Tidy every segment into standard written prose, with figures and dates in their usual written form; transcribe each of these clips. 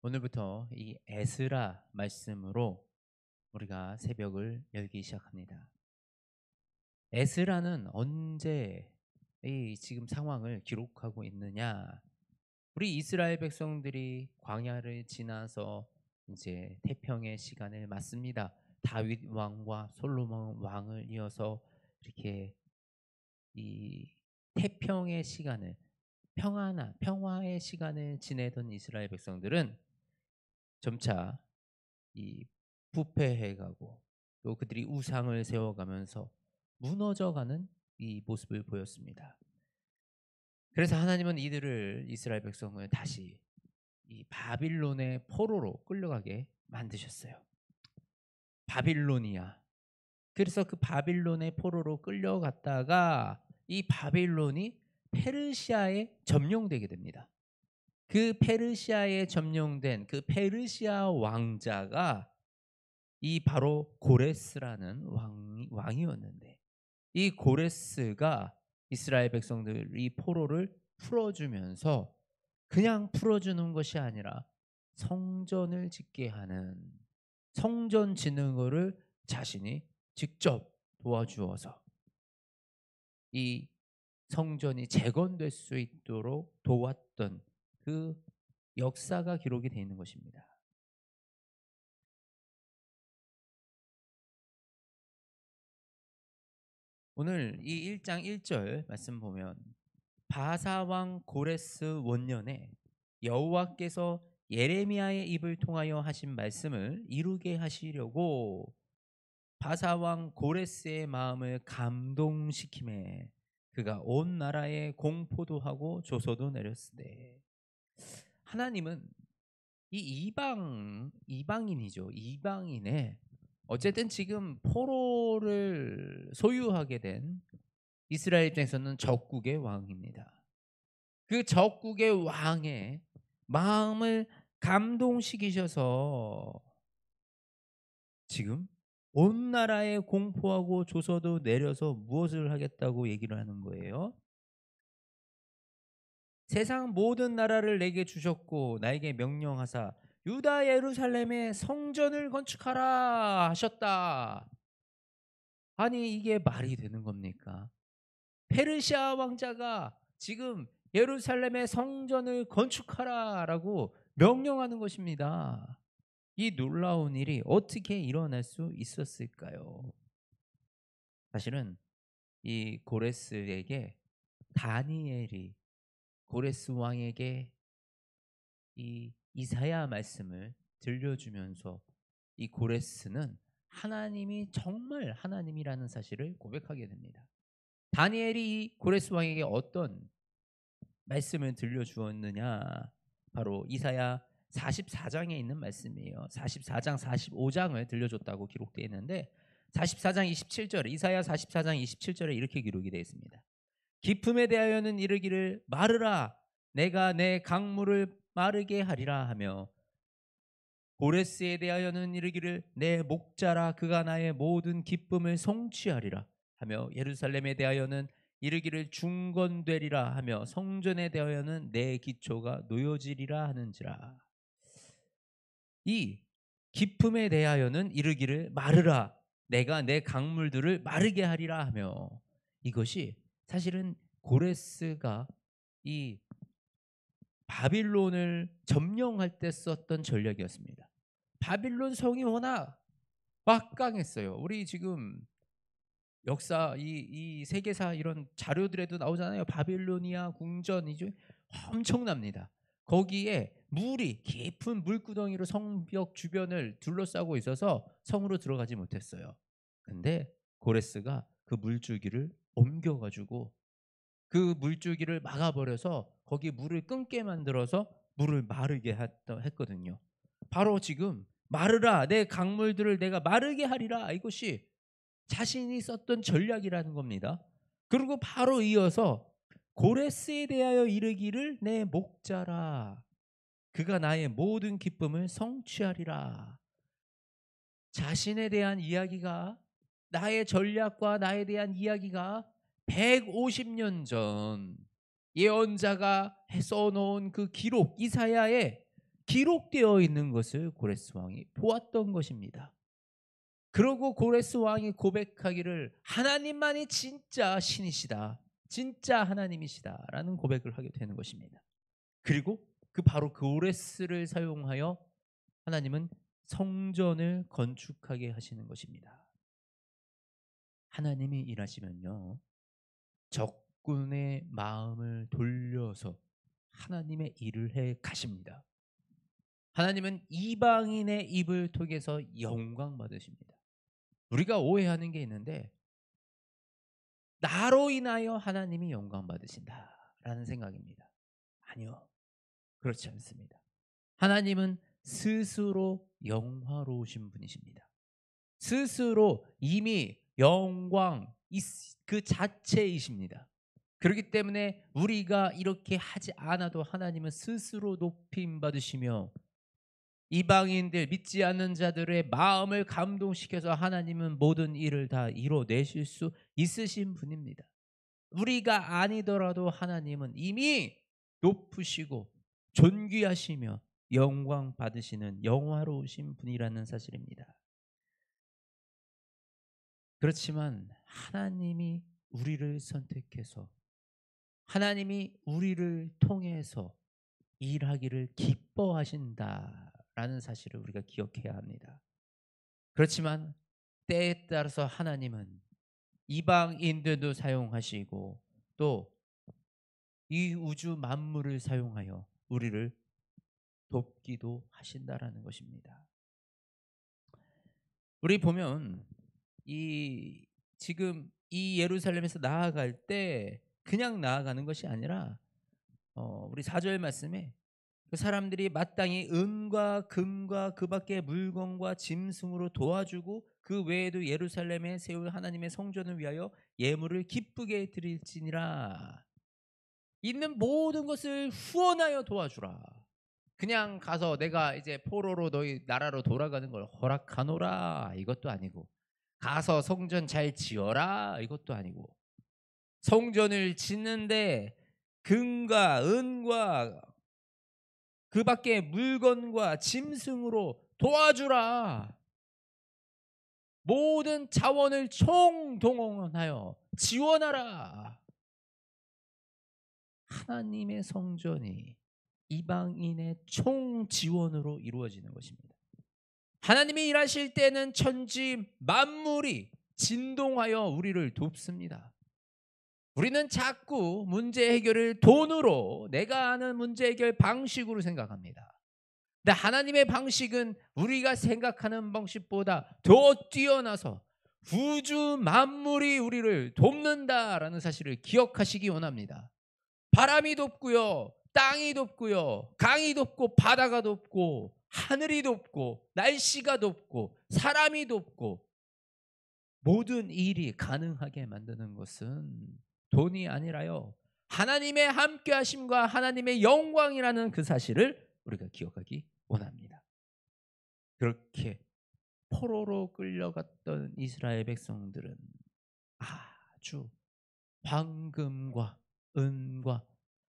오늘부터 이 에스라 말씀으로 우리가 새벽을 열기 시작합니다. 에스라는 언제 이 지금 상황을 기록하고 있느냐? 우리 이스라엘 백성들이 광야를 지나서 이제 태평의 시간을 맞습니다. 다윗 왕과 솔로몬 왕을 이어서 이렇게 이 태평의 시간을 평화의 시간을 지내던 이스라엘 백성들은 점차 이 부패해 가고 또 그들이 우상을 세워가면서 무너져가는 이 모습을 보였습니다. 그래서 하나님은 이들을 이스라엘 백성을 다시 이 바빌론의 포로로 끌려가게 만드셨어요. 바빌로니아. 그래서 그 바빌론의 포로로 끌려갔다가 이 바빌론이 페르시아에 점령되게 됩니다. 그 페르시아에 점령된 그 페르시아 왕자가 이 바로 고레스라는 왕이었는데, 이 고레스가 이스라엘 백성들 이 포로를 풀어주면서 그냥 풀어주는 것이 아니라 성전을 짓게 하는, 성전 짓는 거를 자신이 직접 도와주어서 이 성전이 재건될 수 있도록 도왔던 그 역사가 기록이 되어 있는 것입니다. 오늘 이 1장 1절 말씀 보면 바사 왕 고레스 원년에 여호와께서 예레미야의 입을 통하여 하신 말씀을 이루게 하시려고 바사 왕 고레스의 마음을 감동시킴에 그가 온 나라에 공포도 하고 조서도 내렸으되. 하나님은 이 이방인이죠. 이방인의 어쨌든 지금 포로를 소유하게 된 이스라엘 입장에서는 적국의 왕입니다. 그 적국의 왕의 마음을 감동시키셔서 지금 온 나라에 공포하고 조서도 내려서 무엇을 하겠다고 얘기를 하는 거예요? 세상 모든 나라를 내게 주셨고 나에게 명령하사 유다 예루살렘에 성전을 건축하라 하셨다. 아니 이게 말이 되는 겁니까? 페르시아 왕자가 지금 예루살렘의 성전을 건축하라라고 명령하는 것입니다. 이 놀라운 일이 어떻게 일어날 수 있었을까요? 사실은 이 고레스에게 다니엘이 고레스 왕에게 이 이사야 말씀을 들려주면서 이 고레스는 하나님이 정말 하나님이라는 사실을 고백하게 됩니다. 다니엘이 이 고레스 왕에게 어떤 말씀을 들려주었느냐? 바로 이사야 44장에 있는 말씀이에요. 44장, 45장을 들려줬다고 기록되어 있는데 44장 27절에 이사야 44장 27절에 이렇게 기록이 되어 있습니다. 기품에 대하여는 이르기를 마르라 내가 내 강물을 마르게 하리라 하며 고레스에 대하여는 이르기를 내 목자라 그가 나의 모든 기쁨을 성취하리라 하며 예루살렘에 대하여는 이르기를 중건되리라 하며 성전에 대하여는 내 기초가 놓여지리라 하는지라. 이 기쁨에 대하여는 이르기를 마르라 내가 내 강물들을 마르게 하리라 하며, 이것이 사실은 고레스가 이 바빌론을 점령할 때 썼던 전략이었습니다. 바빌론 성이 워낙 막강했어요. 우리 지금 역사 이 세계사 이런 자료들에도 나오잖아요. 바빌로니아 궁전이죠. 엄청납니다. 거기에 물이 깊은 물구덩이로 성벽 주변을 둘러싸고 있어서 성으로 들어가지 못했어요. 근데 고레스가 그 물줄기를 옮겨가지고 그 물줄기를 막아버려서 거기 물을 끊게 만들어서 물을 마르게 했거든요. 바로 지금 마르라 내 강물들을 내가 마르게 하리라, 이것이 자신이 썼던 전략이라는 겁니다. 그리고 바로 이어서 고레스에 대하여 이르기를 내 목자라 그가 나의 모든 기쁨을 성취하리라. 자신에 대한 이야기가, 나의 전략과 나에 대한 이야기가 150년 전 예언자가 써놓은 그 기록 이사야에 기록되어 있는 것을 고레스 왕이 보았던 것입니다. 그러고 고레스 왕이 고백하기를 하나님만이 진짜 신이시다, 진짜 하나님이시다라는 고백을 하게 되는 것입니다. 그리고 바로 그 고레스를 사용하여 하나님은 성전을 건축하게 하시는 것입니다. 하나님이 일하시면요, 적군의 마음을 돌려서 하나님의 일을 해 가십니다. 하나님은 이방인의 입을 통해서 영광 받으십니다. 우리가 오해하는 게 있는데, 나로 인하여 하나님이 영광 받으신다라는 생각입니다. 아니요, 그렇지 않습니다. 하나님은 스스로 영화로우신 분이십니다. 스스로 이미 영광 그 자체이십니다. 그렇기 때문에 우리가 이렇게 하지 않아도 하나님은 스스로 높임 받으시며 이방인들, 믿지 않는 자들의 마음을 감동시켜서 하나님은 모든 일을 다 이뤄내실 수 있으신 분입니다. 우리가 아니더라도 하나님은 이미 높으시고 존귀하시며 영광 받으시는 영화로우신 분이라는 사실입니다. 그렇지만 하나님이 우리를 선택해서 하나님이 우리를 통해서 일하기를 기뻐하신다라는 사실을 우리가 기억해야 합니다. 그렇지만 때에 따라서 하나님은 이방인들도 사용하시고 또 이 우주 만물을 사용하여 우리를 돕기도 하신다라는 것입니다. 우리 보면 지금 이 예루살렘에서 나아갈 때 그냥 나아가는 것이 아니라 우리 4절 말씀에 그 사람들이 마땅히 은과 금과 그 밖의 물건과 짐승으로 도와주고 그 외에도 예루살렘에 세울 하나님의 성전을 위하여 예물을 기쁘게 드릴지니라. 있는 모든 것을 후원하여 도와주라. 그냥 가서 내가 이제 포로로 너희 나라로 돌아가는 걸 허락하노라 이것도 아니고, 가서 성전 잘 지어라 이것도 아니고, 성전을 짓는데 금과 은과 그 밖에 물건과 짐승으로 도와주라. 모든 자원을 총동원하여 지원하라. 하나님의 성전이 이방인의 총지원으로 이루어지는 것입니다. 하나님이 일하실 때는 천지 만물이 진동하여 우리를 돕습니다. 우리는 자꾸 문제 해결을 돈으로, 내가 아는 문제 해결 방식으로 생각합니다. 근데 하나님의 방식은 우리가 생각하는 방식보다 더 뛰어나서 우주 만물이 우리를 돕는다라는 사실을 기억하시기 원합니다. 바람이 돕고요, 땅이 돕고요, 강이 돕고 바다가 돕고 하늘이 돕고 날씨가 돕고 사람이 돕고 모든 일이 가능하게 만드는 것은 돈이 아니라요, 하나님의 함께하심과 하나님의 영광이라는 그 사실을 우리가 기억하기 원합니다. 그렇게 포로로 끌려갔던 이스라엘 백성들은 아주 황금과 은과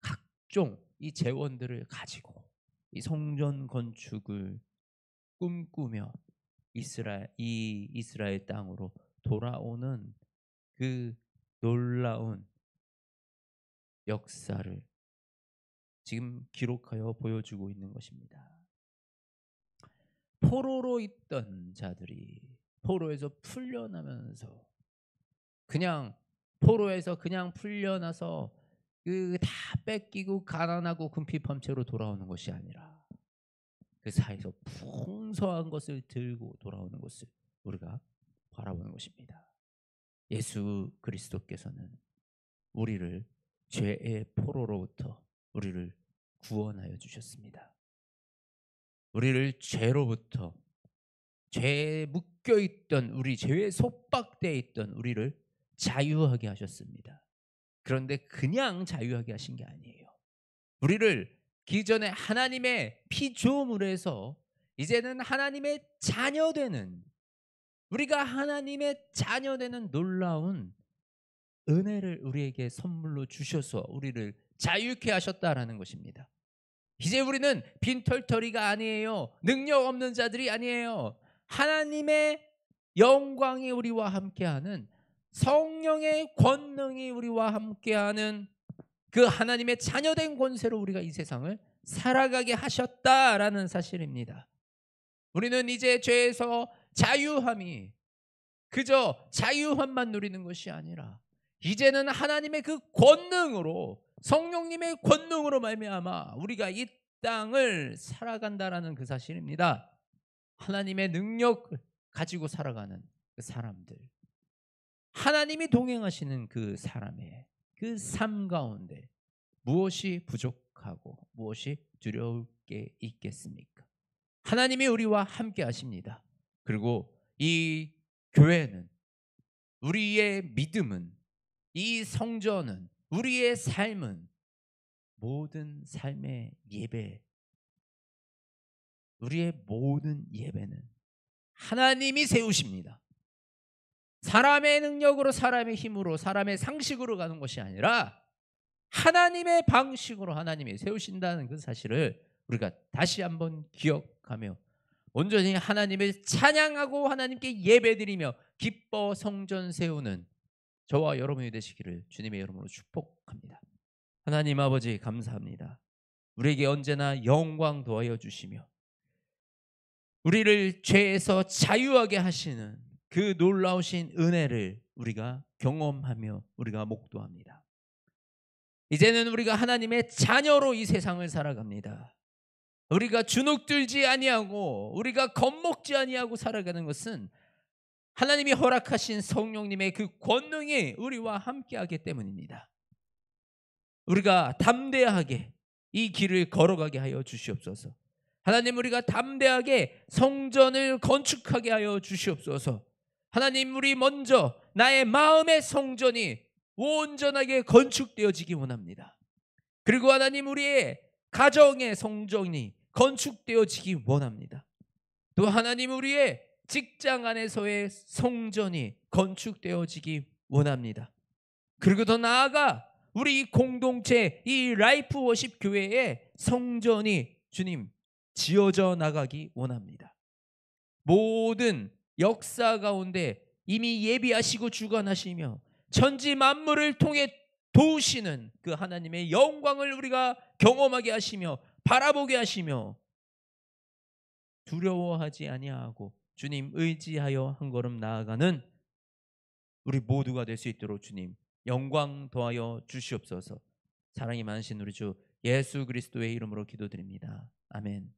각종 이 재원들을 가지고 이 성전 건축을 꿈꾸며 이스라엘 땅으로 돌아오는 그 놀라운 역사를 지금 기록하여 보여주고 있는 것입니다. 포로로 있던 자들이 포로에서 풀려나면서 포로에서 그냥 풀려나서 그 다 뺏기고 가난하고 궁핍한 채로 돌아오는 것이 아니라 그 사이에서 풍성한 것을 들고 돌아오는 것을 우리가 바라보는 것입니다. 예수 그리스도께서는 우리를 죄의 포로로부터 우리를 구원하여 주셨습니다. 우리를 죄로부터, 죄에 묶여있던 우리, 죄에 속박되어 있던 우리를 자유하게 하셨습니다. 그런데 그냥 자유하게 하신 게 아니에요. 우리를 기존에 하나님의 피조물에서 이제는 하나님의 자녀되는, 우리가 하나님의 자녀되는 놀라운 은혜를 우리에게 선물로 주셔서 우리를 자유케 하셨다라는 것입니다. 이제 우리는 빈털터리가 아니에요. 능력 없는 자들이 아니에요. 하나님의 영광이 우리와 함께하는, 성령의 권능이 우리와 함께하는 그 하나님의 자녀된 권세로 우리가 이 세상을 살아가게 하셨다라는 사실입니다. 우리는 이제 죄에서 자유함이 그저 자유함만 누리는 것이 아니라 이제는 하나님의 그 권능으로, 성령님의 권능으로 말미암아 우리가 이 땅을 살아간다라는 그 사실입니다. 하나님의 능력을 가지고 살아가는 그 사람들, 하나님이 동행하시는 그 사람의 그 삶 가운데 무엇이 부족하고 무엇이 두려울 게 있겠습니까? 하나님이 우리와 함께 하십니다. 그리고 이 교회는, 우리의 믿음은, 이 성전은, 우리의 삶은, 모든 삶의 예배, 우리의 모든 예배는 하나님이 세우십니다. 사람의 능력으로, 사람의 힘으로, 사람의 상식으로 가는 것이 아니라 하나님의 방식으로 하나님이 세우신다는 그 사실을 우리가 다시 한번 기억하며 온전히 하나님을 찬양하고 하나님께 예배드리며 기뻐 성전 세우는 저와 여러분이 되시기를 주님의 이름으로 축복합니다. 하나님 아버지 감사합니다. 우리에게 언제나 영광 더하여 주시며 우리를 죄에서 자유하게 하시는 그 놀라우신 은혜를 우리가 경험하며 우리가 목도합니다. 이제는 우리가 하나님의 자녀로 이 세상을 살아갑니다. 우리가 주눅들지 아니하고 우리가 겁먹지 아니하고 살아가는 것은 하나님이 허락하신 성령님의 그 권능이 우리와 함께하기 때문입니다. 우리가 담대하게 이 길을 걸어가게 하여 주시옵소서. 하나님, 우리가 담대하게 성전을 건축하게 하여 주시옵소서. 하나님, 우리 먼저 나의 마음의 성전이 온전하게 건축되어지기 원합니다. 그리고 하나님, 우리의 가정의 성전이 건축되어지기 원합니다. 또 하나님, 우리의 직장 안에서의 성전이 건축되어지기 원합니다. 그리고 더 나아가 우리 공동체, 이 라이프 워십 교회의 성전이 주님 지어져 나가기 원합니다. 모든 역사 가운데 이미 예비하시고 주관하시며 천지 만물을 통해 도우시는 그 하나님의 영광을 우리가 경험하게 하시며 바라보게 하시며 두려워하지 아니하고 주님 의지하여 한 걸음 나아가는 우리 모두가 될 수 있도록 주님 영광 더하여 주시옵소서. 사랑이 많으신 우리 주 예수 그리스도의 이름으로 기도드립니다. 아멘.